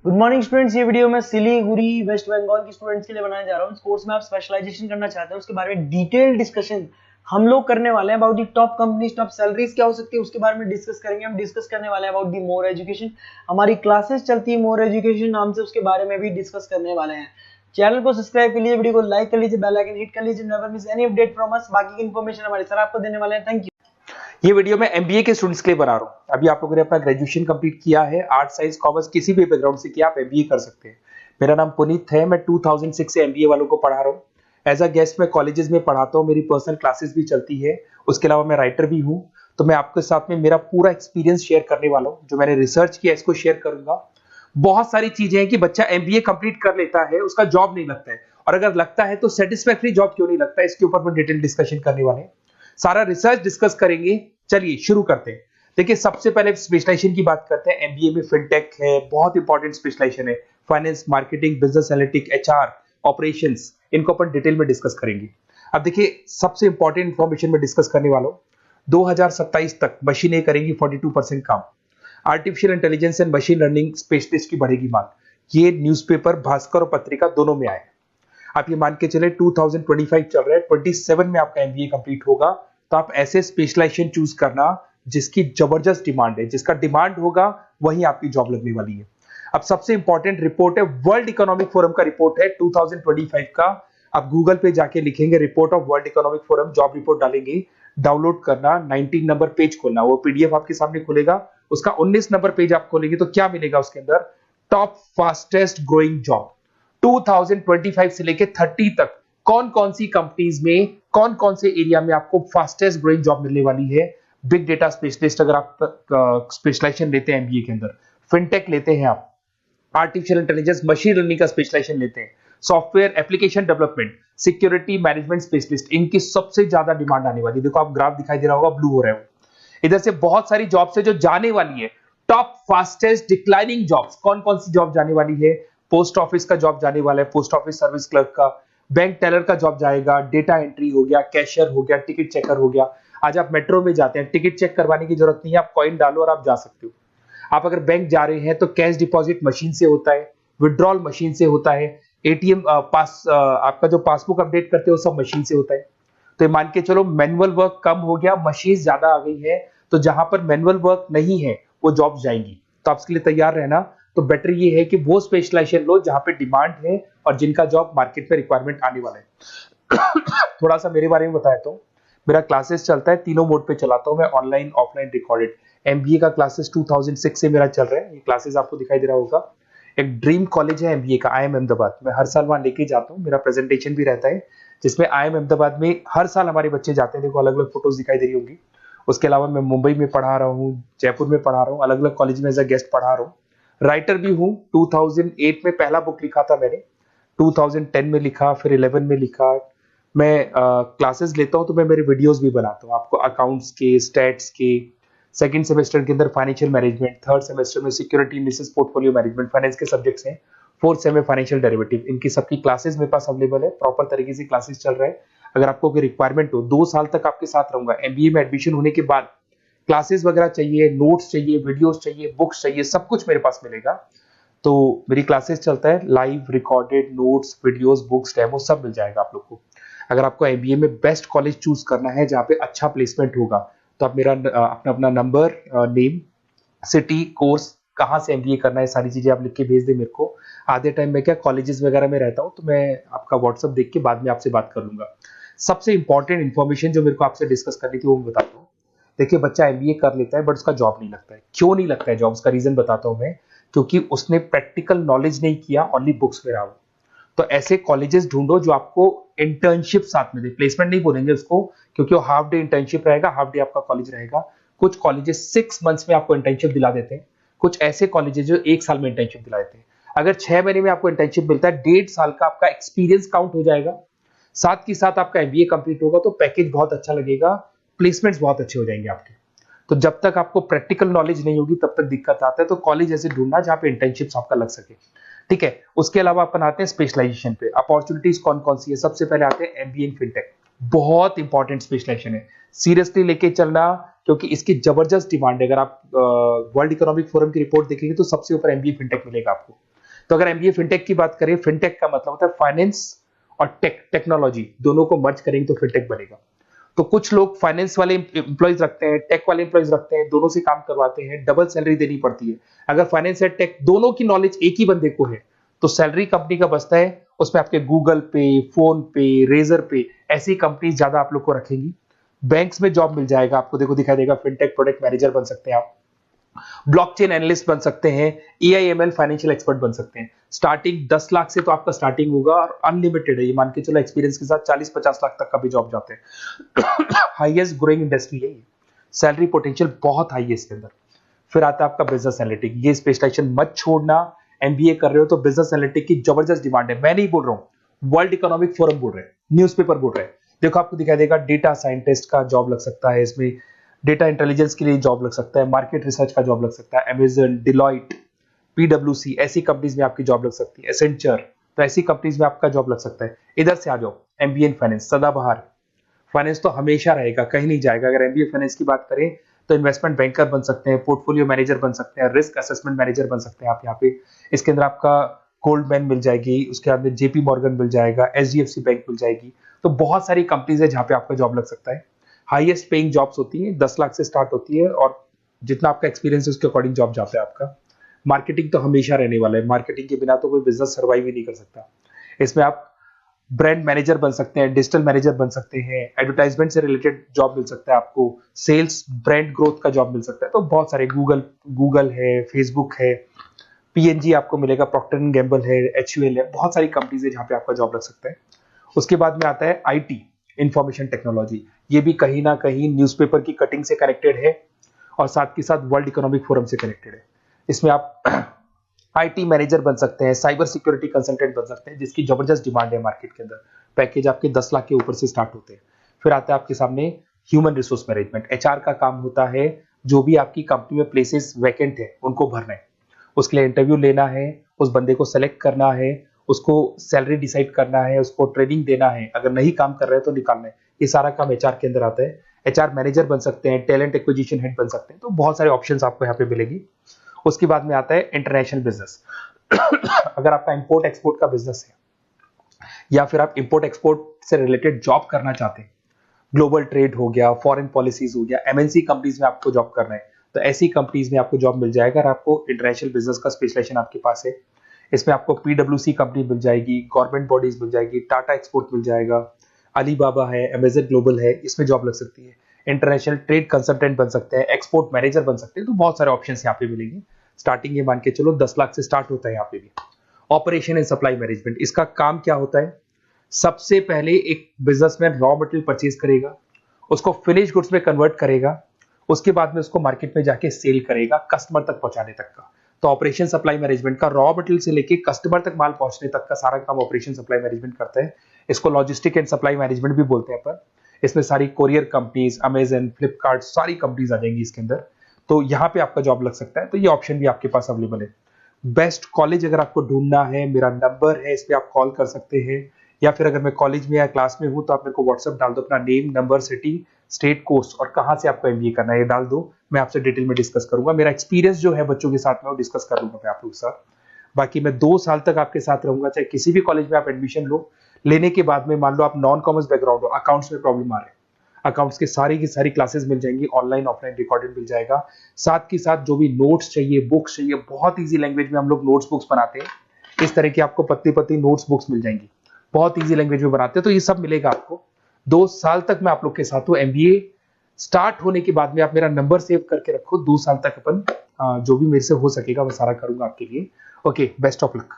Good morning students. ये video मैं Siliguri waste Bengal के स्टूडेंट्स के लिए बनाने जा रहा हूँ। इस कोर्स में आप स्पेशलाइजेशन करना चाहते हैं, उसके बारे में डिटेल डिस्कशन हम लोग करने वाले हैं। About the top companies, top salaries क्या हो सकती है उसके बारे में डिस्कस करेंगे। हम डिस्कस करने वाले हैं अबाउट दी मोर एजुकेशन। हमारी क्लासेस चलती है मोर एजुकेशन नाम से, उसके बारे में भी डिस्कस करने वाले हैं। चैनल को सब्सक्राइब कर लीजिए, वीडियो को लाइक कर लीजिए, बेल आइकन हिट कर लीजिए, never miss any update from us. बाकी की इन्फॉर्मेशन हमारे सर आपको देने वाले हैं। Thank you. ये वीडियो मैं एमबीए के स्टूडेंट्स के लिए बना रहा हूँ। अभी आप लोगों ने अपना ग्रेजुएशन कंप्लीट किया है, आर्ट साइंस कॉमर्स किसी भी बैकग्राउंड से किया, आप एमबीए कर सकते हैं। मेरा नाम पुनीत है, मैं 2006 से एमबीए वालों को पढ़ा रहा हूँ। एज अ गेस्ट मैं कॉलेजेस में पढ़ाता हूँ, मेरी पर्सनल क्लासेस भी चलती है। उसके अलावा मैं राइटर भी हूँ। तो मैं आपके साथ में मेरा पूरा एक्सपीरियंस शेयर करने वाला हूँ। जो मैंने रिसर्च किया इसको शेयर करूंगा। बहुत सारी चीजें हैं कि बच्चा एमबीए कंप्लीट कर लेता है, उसका जॉब नहीं लगता है, और अगर लगता है तो सेटिस्फैक्टरी जॉब क्यों नहीं लगता है, इसके ऊपर मैं डिटेल डिस्कशन करने वाले हैं। सारा रिसर्च डिस्कस करेंगे। चलिए शुरू करते हैं। देखिए, सबसे पहले स्पेशलाइजेशन की बात करते हैं। एमबीए में फिनटेक है, बहुत इंपॉर्टेंट स्पेशलाइजेशन है। Finance, marketing, business analytic, HR, operations, इनको अपन डिटेल में डिस्कस करेंगे। अब देखिए, सबसे इंपॉर्टेंट इंफॉर्मेशन में डिस्कस करने वाला हूं। 2027 तक मशीनें करेंगी 42% काम। Artificial intelligence and machine learning specialist की बढ़ेगी मांग। ये न्यूज़पेपर भास्कर और पत्रिका दोनों में आए। आप ये मान के चले 2025 चल रहा है, 27 में आपका एमबीए कंप्लीट होगा। तो आप ऐसे स्पेशलाइजेशन चूज करना जिसकी जबरदस्त डिमांड है, जिसका डिमांड होगा वही आपकी जॉब लगने वाली है। अब सबसे इंपॉर्टेंट रिपोर्ट है, वर्ल्ड इकोनॉमिक फोरम का रिपोर्ट है 2025 का। आप गूगल पे जाके लिखेंगे report of world economic forum, job report डालेंगे, डाउनलोड करना, 19 नंबर पेज खोलना, वो पीडीएफ आपके सामने खुलेगा। उसका 19 नंबर पेज आप खोलेंगे तो क्या मिलेगा उसके अंदर? टॉप फास्टेस्ट ग्रोइंग जॉब 2025 से लेके 30 तक कौन कौन सी कंपनीज में, कौन कौन से एरिया में आपको फास्टेस्ट ग्रोइंग जॉब मिलने वाली है। बिग डेटा स्पेशलिस्ट अगर आप स्पेशलाइजेशन लेते हैं एमबीए के अंदर, फिनटेक लेते हैं आप, आर्टिफिशियल इंटेलिजेंस मशीन लर्निंग का स्पेशलाइजेशन लेते हैं, software application development, security management specialist, इनकी सबसे ज्यादा डिमांड आने वाली है। देखो आप ग्राफ दिखाई दे रहा होगा, ब्लू हो रहा है। इधर से बहुत सारी जॉब्स है जो जाने वाली है। टॉप फास्टेस्ट डिक्लाइनिंग जॉब्स, कौन कौन सी जॉब जाने वाली है? पोस्ट ऑफिस का जॉब जाने वाला है, पोस्ट ऑफिस सर्विस क्लर्क का, बैंक टेलर का जॉब जाएगा, डेटा एंट्री हो गया, कैशियर हो गया, टिकट चेकर हो गया। आज आप मेट्रो में जाते हैं, टिकट चेक करवाने की जरूरत नहीं है, आप कॉइन डालो और आप जा सकते हो। आप अगर बैंक जा रहे हैं तो कैश डिपॉजिट मशीन से होता है, विड्रॉल मशीन से होता है, एटीएम आपका जो पासबुक अपडेट करते हो सब मशीन से होता है। तो मान के चलो मैनुअल वर्क कम हो गया, मशीन ज्यादा आ गई है। तो जहां पर मैनुअल वर्क नहीं है वो जॉब जाएंगी। तो आप इसके लिए तैयार रहना। तो बेटर ये है कि वो स्पेशलाइजेशन लो जहां पे डिमांड है और जिनका जॉब मार्केट में रिक्वायरमेंट आने वाला है। थोड़ा सा मेरे बारे में बताया तो मेरा क्लासेस चलता है, तीनों मोड पे चलाता हूं मैं, ऑनलाइन, ऑफलाइन, रिकॉर्डेड। एमबीए का क्लासेस 2006 से मेरा चल रहा है। ये क्लासेस आपको दिखाई दे रहा होगा। एक ड्रीम कॉलेज है एमबीए का, IIM अहमदाबाद। मैं हर साल वहां लेके जाता हूँ, मेरा प्रेजेंटेशन भी रहता है, जिसमें IIM अहमदाबाद में हर साल हमारे बच्चे जाते हैं। देखो अलग अलग फोटोज दिखाई दे रही होंगी। उसके अलावा मैं मुंबई में पढ़ा रहा हूँ, जयपुर में पढ़ा रहा हूँ, अलग अलग कॉलेज में एज अ गेस्ट पढ़ा रहा हूँ। राइटर भी हूँ। 2008 में पहला बुक लिखा था मैंने, 2010 में लिखा, फिर 11 में लिखा। मैं क्लासेस लेता हूँ तो मैं मेरे वीडियोस भी बनाता हूँ आपको, अकाउंट्स के, स्टैट्स के। सेकंड सेमेस्टर के अंदर फाइनेंशियल मैनेजमेंट, थर्ड सेमेस्टर में security analysis, portfolio management, finance के सब्जेक्ट्स हैं। फोर्थ सेम में फाइनेंशियल डेरिवेटिव, इनकी सबकी क्लासेस मेरे पास अवेलेबल है, प्रॉपर तरीके से क्लासेस चल रहा है। अगर आपको कोई रिक्वायरमेंट हो, 2 साल तक आपके साथ रहूंगा। एमबीए में एडमिशन होने के बाद क्लासेस वगैरह चाहिए, नोट्स चाहिए, वीडियोस चाहिए, बुक्स चाहिए, सब कुछ मेरे पास मिलेगा। तो मेरी क्लासेस चलता है, live, recorded, notes, videos, books, demo सब मिल जाएगा आप लोग को। अगर आपको एमबीए में बेस्ट कॉलेज चूज करना है जहाँ पे अच्छा प्लेसमेंट होगा, तो आप मेरा अपना अपना नंबर, नेम, सिटी, कोर्स, कहाँ से एमबीए करना है, सारी चीजें आप लिख के भेज दे मेरे को। आधे टाइम में क्या कॉलेजेस वगैरह में रहता हूँ, तो मैं आपका व्हाट्सअप देख के बाद में आपसे बात कर लूंगा। सबसे इंपॉर्टेंट इन्फॉर्मेशन जो मेरे को आपसे डिस्कस करनी थी वो मैं बताता हूँ। देखिए, बच्चा एमबीए कर लेता है बट उसका जॉब नहीं लगता है। क्यों नहीं लगता है जॉब? उसका रीजन बताता हूँ मैं। क्योंकि उसने प्रैक्टिकल नॉलेज नहीं किया, ओनली बुक्स में रहा हो। तो ऐसे कॉलेजेस ढूंढो जो आपको इंटर्नशिप साथ में दे। प्लेसमेंट नहीं बोलेंगे उसको, क्योंकि वो हाफ डे इंटर्नशिप रहेगा, हाफ डे आपका कॉलेज रहेगा। कुछ कॉलेजेस 6 मंथ्स में आपको इंटर्नशिप दिला देते हैं, कुछ ऐसे कॉलेजेस जो 1 साल में इंटर्नशिप दिला देते हैं। अगर 6 महीने में आपको इंटर्नशिप मिलता है, 1.5 साल का आपका एक्सपीरियंस काउंट हो जाएगा। साथ ही साथ आपका एमबीए कंप्लीट होगा तो पैकेज बहुत अच्छा लगेगा, प्लेसमेंट्स बहुत अच्छे हो जाएंगे आपके। तो जब तक आपको प्रैक्टिकल नॉलेज नहीं होगी तब तक दिक्कत आता है। तो कॉलेज ऐसे ढूंढना जहां पे इंटर्नशिप्स आपका लग सके। ठीक है, उसके अलावा अपन आते हैं स्पेशलाइजेशन पे। अपॉर्चुनिटीज कौन कौन सी है? सबसे पहले आते हैं एमबीए इन फिनटेक। बहुत इंपॉर्टेंट स्पेशलाइजेशन है, सीरियसली लेके चलना, क्योंकि इसकी जबरदस्त डिमांड है। अगर आप वर्ल्ड इकोनॉमिक फोरम की रिपोर्ट देखेंगे तो सबसे ऊपर एमबीए फिनटेक मिलेगा आपको। तो अगर एमबीए फिनटेक की बात करें, फिनटेक का मतलब होता है फाइनेंस और टेक्नोलॉजी, दोनों को मर्ज करेंगे तो फिनटेक बनेगा। तो कुछ लोग फाइनेंस वाले एम्प्लॉइज रखते हैं, टेक वाले एम्प्लॉइज रखते हैं, दोनों से काम करवाते हैं, डबल सैलरी देनी पड़ती है। अगर फाइनेंस या टेक दोनों की नॉलेज एक ही बंदे को है तो सैलरी कंपनी का बचता है, उसमें आपके गूगल पे, फोन पे, रेजर पे, ऐसी कंपनी ज्यादा आप लोग को रखेंगी। बैंक्स में जॉब मिल जाएगा आपको, देखो दिखाई देगा, फिनटेक प्रोडक्ट मैनेजर बन सकते हैं आप, ब्लॉकचेन एनालिस्ट बन सकते हैं, एआईएमएल फाइनेंशियल एक्सपर्ट बन सकते हैं। स्टार्टिंग 10 लाख से तो आपका स्टार्टिंग होगा और अनलिमिटेड है, ये मान के चलो एक्सपीरियंस के साथ 40-50 लाख तक का भी जॉब जाते हैं। हाईएस्ट ग्रोइंग इंडस्ट्री है ये, सैलरी पोटेंशियल बहुत हाई है इसके अंदर। फिर आता है आपका बिजनेस एनालिटिक, ये स्पेशलाइजेशन मत छोड़ना। एमबीए कर रहे हो तो बिजनेस एनालिटिक की जबरदस्त डिमांड है। मैं नहीं बोल रहा हूं, वर्ल्ड इकोनॉमिक फोरम बोल रहे हैं, न्यूज़पेपर बोल रहे हैं। देखो आपको दिखाई देगा, डेटा साइंटिस्ट का जॉब लग सकता है इसमें, डेटा इंटेलिजेंस के लिए जॉब लग सकता है, मार्केट रिसर्च का जॉब लग सकता है, अमेजन, डिलॉइट, पीडब्ल्यूसी, ऐसी कंपनीज में आपकी जॉब लग सकती है, एसेंचर, तो ऐसी कंपनीज में आपका जॉब लग सकता है। इधर से आ जाओ, एमबीए इन फाइनेंस सदाबहार, फाइनेंस तो हमेशा रहेगा, कहीं नहीं जाएगा। अगर एमबीए फाइनेंस की बात करें तो इन्वेस्टमेंट बैंकर बन सकते हैं, पोर्टफोलियो मैनेजर बन सकते हैं, रिस्क असेसमेंट मैनेजर बन सकते हैं आप यहाँ पे। इसके अंदर आपका गोल्डमैन मिल जाएगी, उसके बाद में जेपी मॉर्गन मिल जाएगा, एचडीएफसी बैंक मिल जाएगी। तो बहुत सारी कंपनीज है जहाँ पे आपका जॉब लग सकता है। हाईएस्ट पेइंग जॉब्स होती है, 10 लाख से स्टार्ट होती है और जितना आपका एक्सपीरियंस है उसके अकॉर्डिंग जॉब जाता है आपका। मार्केटिंग तो हमेशा रहने वाला है, मार्केटिंग के बिना तो कोई बिजनेस सर्वाइव ही नहीं कर सकता। इसमें आप ब्रांड मैनेजर बन सकते हैं, डिजिटल मैनेजर बन सकते हैं, एडवर्टाइजमेंट से रिलेटेड जॉब मिल सकता है आपको, सेल्स ब्रांड ग्रोथ का जॉब मिल सकता है। तो बहुत सारे गूगल है, फेसबुक है, पीएनजी आपको मिलेगा, प्रॉक्टर एंड गैम्बल है, एचयूएल है, बहुत सारी कंपनीज है जहाँ पे आपका जॉब लग सकता है। उसके बाद में आता है आईटी, इंफॉर्मेशन टेक्नोलॉजी, ये भी कहीं ना कहीं न्यूज़पेपर की कटिंग से कनेक्टेड है और साथ के साथ वर्ल्ड इकोनॉमिक फोरम से कनेक्टेड है। इसमें आप आईटी मैनेजर बन सकते हैं, साइबर सिक्योरिटी कंसल्टेंट बन सकते हैं, जिसकी जबरदस्त डिमांड है मार्केट के अंदर। पैकेज आपके 10 लाख के ऊपर से स्टार्ट होते हैं। फिर आता है आपके सामने ह्यूमन रिसोर्स मैनेजमेंट, एचआर का काम होता है, जो भी आपकी कंपनी में प्लेसेस वैकेंट है उनको भरना है, उसके लिए इंटरव्यू लेना है, उस बंदे को सेलेक्ट करना है, उसको सैलरी डिसाइड करना है, उसको ट्रेनिंग देना है, अगर नहीं काम कर रहे हैं तो निकालना है। ये सारा काम एचआर के अंदर आता है। एचआर मैनेजर बन सकते हैं, टैलेंट एक्विजिशन हेड बन सकते हैं, तो बहुत सारे ऑप्शंस आपको यहाँ पे मिलेगी। उसके बाद में आता है इंटरनेशनल बिजनेस। अगर आपका इंपोर्ट एक्सपोर्ट का बिजनेस है या फिर आप इंपोर्ट एक्सपोर्ट से रिलेटेड जॉब करना चाहते हैं, ग्लोबल ट्रेड हो गया, फॉरेन पॉलिसीज हो गया, एमएनसी कंपनीज में आपको जॉब करना है, तो ऐसी कंपनीज में आपको जॉब मिल जाएगा। अगर आपको इंटरनेशनल बिजनेस का स्पेशलाइजेशन आपके पास है, इसमें आपको पीडब्ल्यूसी कंपनी मिल जाएगी, गवर्नमेंट बॉडीज मिल जाएगी, टाटा एक्सपोर्ट मिल जाएगा, अलीबाबा है, अमेजन ग्लोबल है, इसमें जॉब लग सकती है। इंटरनेशनल ट्रेड कंसल्टेंट बन सकते हैं, एक्सपोर्ट मैनेजर बन सकते हैं, तो बहुत सारे ऑप्शन यहाँ पे मिलेंगे। स्टार्टिंग ये मान के चलो 10 लाख से स्टार्ट होता है यहाँ पे भी। ऑपरेशन एंड सप्लाई मैनेजमेंट, इसका काम क्या होता है? सबसे पहले एक बिजनेसमैन रॉ मटेरियल परचेज करेगा, उसको फिनिश गुड्स में कन्वर्ट करेगा, उसके बाद में उसको मार्केट में जाके सेल करेगा कस्टमर तक पहुंचाने तक का। तो ऑपरेशन सप्लाई मैनेजमेंट का रॉ मटेरियल से लेके कस्टमर तक माल पहुंचने तक का सारा काम ऑपरेशन सप्लाई मैनेजमेंट करता है। इसको लॉजिस्टिक एंड सप्लाई मैनेजमेंट भी बोलते हैं पर। इसमें सारी कोरियर कंपनीज, अमेजन, फ्लिपकार्ट, सारी कंपनीज आ जाएंगी इसके अंदर। तो यहाँ पे आपका जॉब लग सकता है, तो ये ऑप्शन भी आपके पास अवेलेबल है। बेस्ट कॉलेज अगर आपको ढूंढना है, मेरा नंबर है, इस पे आप कॉल कर सकते हैं, या फिर अगर मैं कॉलेज में या क्लास में हूं तो आप मेरे को व्हाट्सएप डाल दो, अपना name, number, city, state, course और कहां से आपको एमबीए करना है ये डाल दो। मैं आपसे डिटेल में डिस्कस करूंगा, मेरा एक्सपीरियंस जो है बच्चों के साथ में वो डिस्कस कर लूंगा मैं आप लोगों के साथ। बाकी मैं 2 साल तक आपके साथ रहूंगा, चाहे किसी भी कॉलेज में आप एडमिशन लो। लेने के बाद में मान लो आप नॉन कॉमर्स बैकग्राउंड हो, अकाउंट्स में प्रॉब्लम आ रहा है, अकाउंट्स की सारी क्लासेस मिल जाएंगी, ऑनलाइन ऑफलाइन रिकॉर्डेड मिल जाएगा। साथ के साथ जो भी नोट्स चाहिए, बुक्स चाहिए, बहुत ईजी लैंग्वेज में हम लोग नोट्स बुक्स बनाते हैं। इस तरह की आपको पत्ती पत्ती नोट्स बुक्स मिल जाएंगी, बहुत ईजी लैंग्वेज में बनाते हैं। तो ये सब मिलेगा आपको। 2 साल तक मैं आप लोग के साथ हूँ। एमबीए स्टार्ट होने के बाद में आप मेरा नंबर सेव करके रखो, 2 साल तक अपन जो भी मेरे से हो सकेगा वो सारा करूंगा आपके लिए। Okay, best of luck.